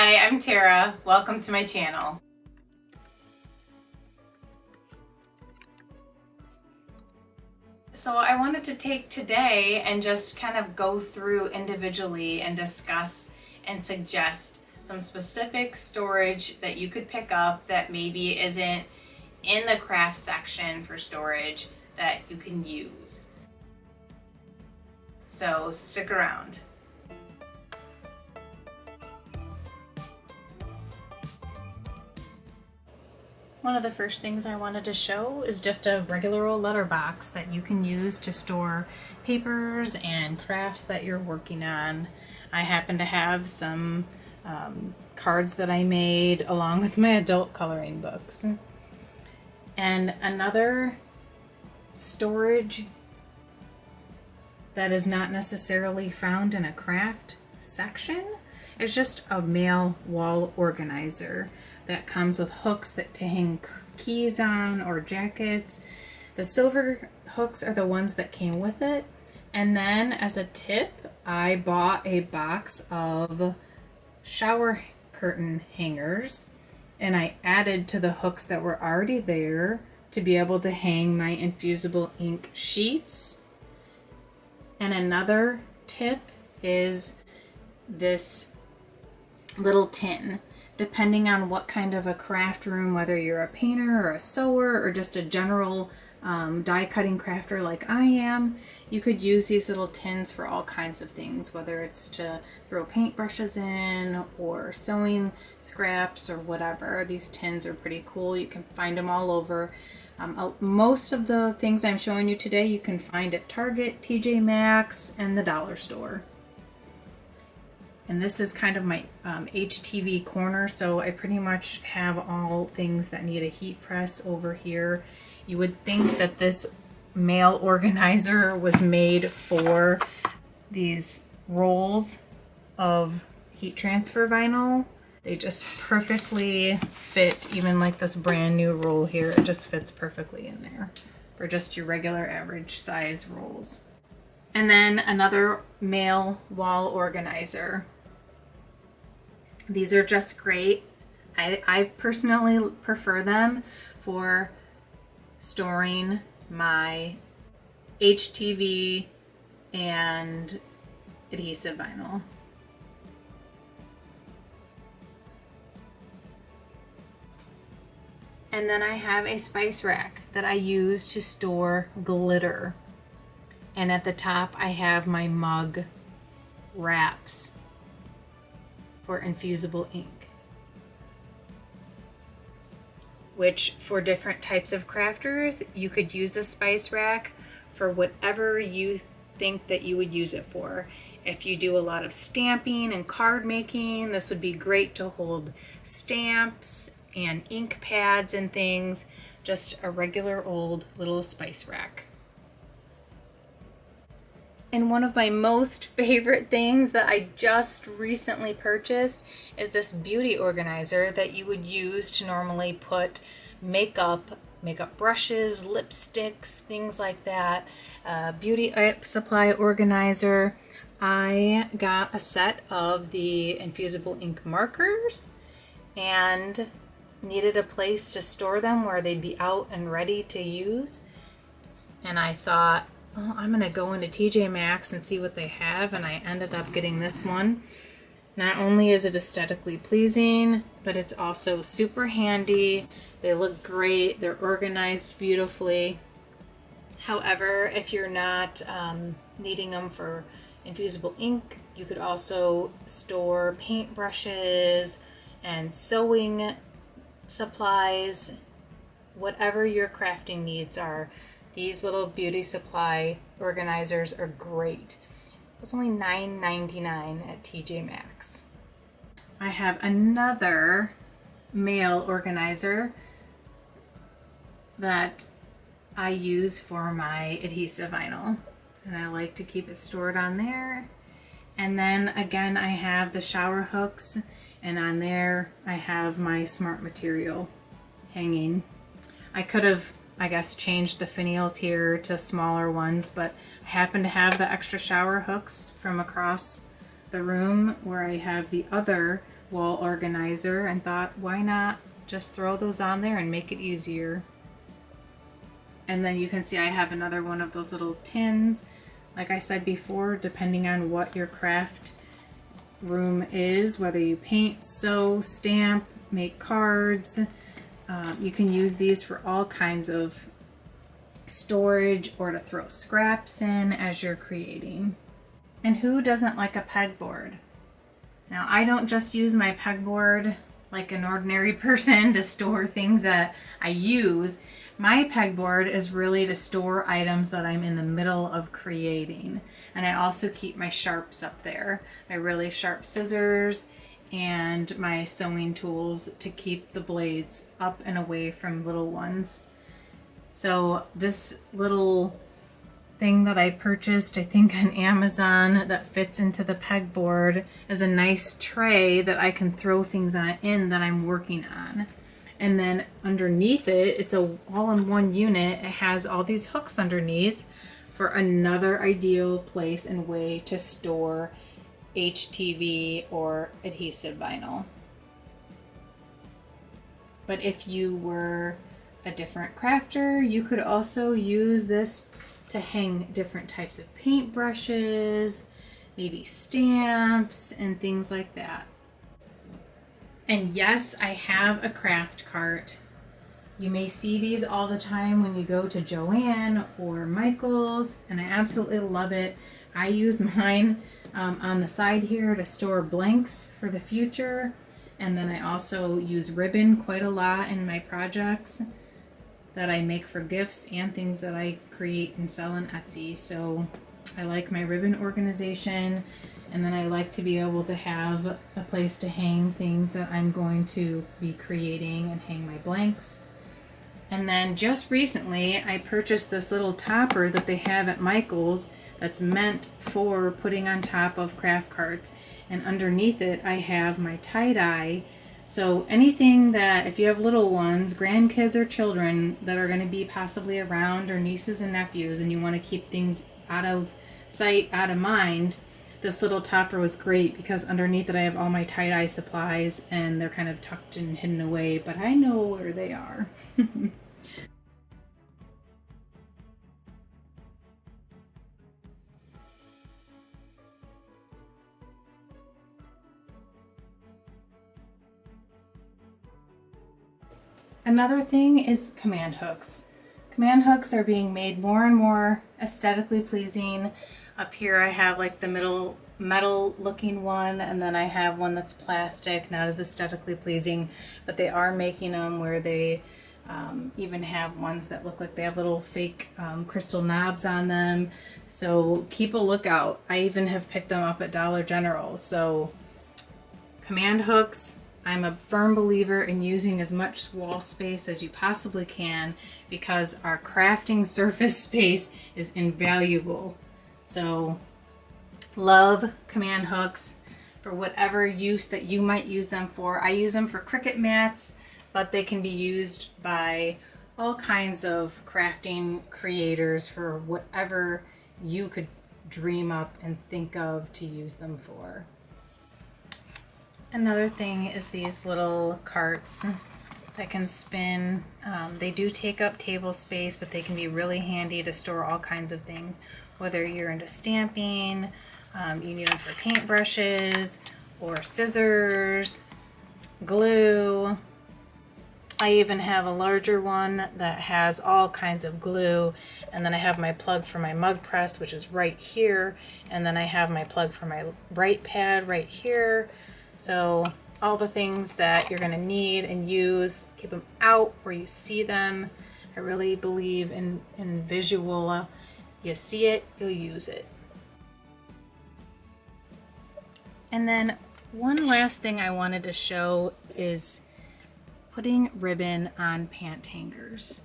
Hi, I'm Tara. Welcome to my channel. So I wanted to take today and just kind of go through individually and discuss and suggest some specific storage that you could pick up that maybe isn't in the craft section for storage that you can use. So stick around. One of the first things I wanted to show is just a regular old letterbox that you can use to store papers and crafts that you're working on. I happen to have some cards that I made along with my adult coloring books. And another storage that is not necessarily found in a craft section is just a mail wall organizer that comes with hooks that to hang keys on or jackets. The silver hooks are the ones that came with it. And then as a tip, I bought a box of shower curtain hangers and I added to the hooks that were already there to be able to hang my infusible ink sheets. And another tip is this little tin. Depending on what kind of a craft room, whether you're a painter or a sewer or just a general die cutting crafter like I am, you could use these little tins for all kinds of things, whether it's to throw paintbrushes in or sewing scraps or whatever. These tins are pretty cool. You can find them all over. Most of the things I'm showing you today you can find at Target, TJ Maxx, and the dollar store. And this is kind of my HTV corner, so I pretty much have all things that need a heat press over here. You would think that this mail organizer was made for these rolls of heat transfer vinyl. They just perfectly fit, even like this brand new roll here, it just fits perfectly in there for just your regular average size rolls. And then another mail wall organizer. These are just great. I personally prefer them for storing my HTV and adhesive vinyl. And then I have a spice rack that I use to store glitter. And at the top I have my mug wraps for infusible ink, which for different types of crafters you could use the spice rack for whatever you think that you would use it for. If you do a lot of stamping and card making, this would be great to hold stamps and ink pads and things. Just a regular old little spice rack. And one of my most favorite things that I just recently purchased is this beauty organizer that you would use to normally put makeup brushes, lipsticks, things like that. Beauty supply organizer. I got a set of the infusible ink markers and needed a place to store them where they'd be out and ready to use. And I thought, oh, I'm gonna go into TJ Maxx and see what they have, and I ended up getting this one. Not only is it aesthetically pleasing, but it's also super handy. They look great, they're organized beautifully. However, if you're not needing them for infusible ink, you could also store paintbrushes and sewing supplies, whatever your crafting needs are. These little beauty supply organizers are great. It's only $9.99 at TJ Maxx. I have another mail organizer that I use for my adhesive vinyl, and I like to keep it stored on there. And then again, I have the shower hooks, and on there I have my smart material hanging. I could have, I guess, changed the finials here to smaller ones, but I happen to have the extra shower hooks from across the room where I have the other wall organizer and thought, why not just throw those on there and make it easier. And then you can see I have another one of those little tins. Like I said before, depending on what your craft room is, whether you paint, sew, stamp, make cards, you can use these for all kinds of storage or to throw scraps in as you're creating. And who doesn't like a pegboard? Now, I don't just use my pegboard like an ordinary person to store things that I use. My pegboard is really to store items that I'm in the middle of creating. And I also keep my sharps up there, my really sharp scissors and my sewing tools to keep the blades up and away from little ones. So this little thing that I purchased, I think on Amazon, that fits into the pegboard is a nice tray that I can throw things in that I'm working on. And then underneath it, it's a all-in-one unit. It has all these hooks underneath for another ideal place and way to store HTV or adhesive vinyl. But if you were a different crafter, you could also use this to hang different types of paint brushes, maybe stamps and things like that. And yes, I have a craft cart. You may see these all the time when you go to Joann or Michael's, and I absolutely love it. I use mine on the side here to store blanks for the future, and then I also use ribbon quite a lot in my projects that I make for gifts and things that I create and sell on Etsy. So I like my ribbon organization, and then I like to be able to have a place to hang things that I'm going to be creating and hang my blanks. And then just recently I purchased this little topper that they have at Michael's that's meant for putting on top of craft carts, and underneath it I have my tie-dye. So anything that, if you have little ones, grandkids or children that are going to be possibly around, or nieces and nephews, and you want to keep things out of sight, out of mind, this little topper was great because underneath it I have all my tie-dye supplies and they're kind of tucked and hidden away, but I know where they are. Another thing is command hooks. Command hooks are being made more and more aesthetically pleasing. Up here I have like the middle metal looking one, and then I have one that's plastic, not as aesthetically pleasing, but they are making them where they even have ones that look like they have little fake crystal knobs on them. So keep a lookout. I even have picked them up at Dollar General. So command hooks, I'm a firm believer in using as much wall space as you possibly can because our crafting surface space is invaluable. So love command hooks for whatever use that you might use them for. I use them for Cricut mats, but they can be used by all kinds of crafting creators for whatever you could dream up and think of to use them for. Another thing is these little carts that can spin. They do take up table space, but they can be really handy to store all kinds of things. Whether you're into stamping, you need them for paintbrushes or scissors, glue. I even have a larger one that has all kinds of glue, and then I have my plug for my mug press, which is right here, and then I have my plug for my right pad right here. So all the things that you're going to need and use, keep them out where you see them. I really believe in visual. You see it, you'll use it. And then one last thing I wanted to show is putting ribbon on pant hangers.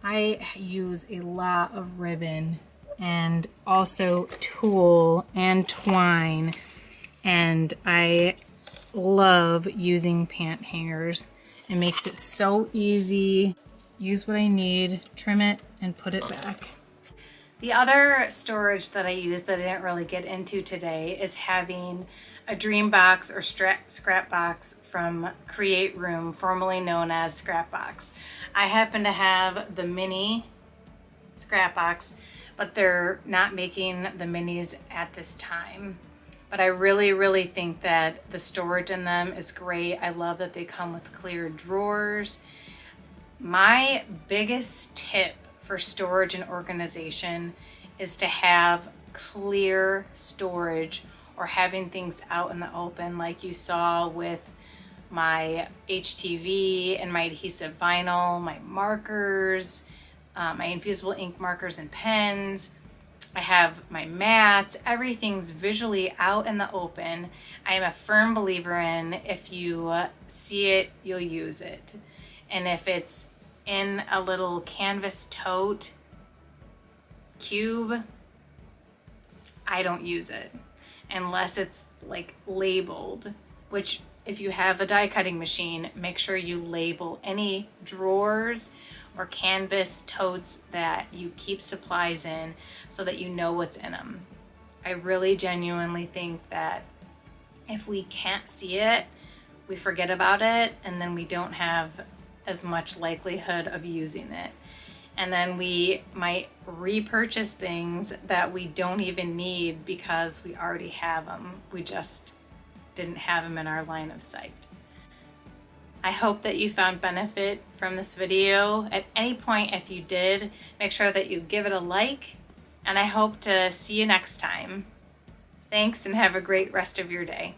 I use a lot of ribbon and also tulle and twine, and I love using pant hangers. It makes it so easy. Use what I need, trim it, and put it back. The other storage that I use that I didn't really get into today is having a dream box or scrap box from Create Room, formerly known as Scrap Box. I happen to have the mini scrap box, but they're not making the minis at this time. But I really think that the storage in them is great. I love that they come with clear drawers. My biggest tip for storage and organization is to have clear storage, or having things out in the open, like you saw with my HTV and my adhesive vinyl, my markers, my infusible ink markers and pens. I have my mats. Everything's visually out in the open. I am a firm believer in, if you see it, you'll use it. And if it's in a little canvas tote cube, I don't use it unless it's like labeled, which if you have a die cutting machine, make sure you label any drawers or canvas totes that you keep supplies in so that you know what's in them. I really genuinely think that if we can't see it, we forget about it, and then we don't have as much likelihood of using it. And then we might repurchase things that we don't even need because we already have them. We just didn't have them in our line of sight. I hope that you found benefit from this video. At any point, if you did, make sure that you give it a like, and I hope to see you next time. Thanks, and have a great rest of your day.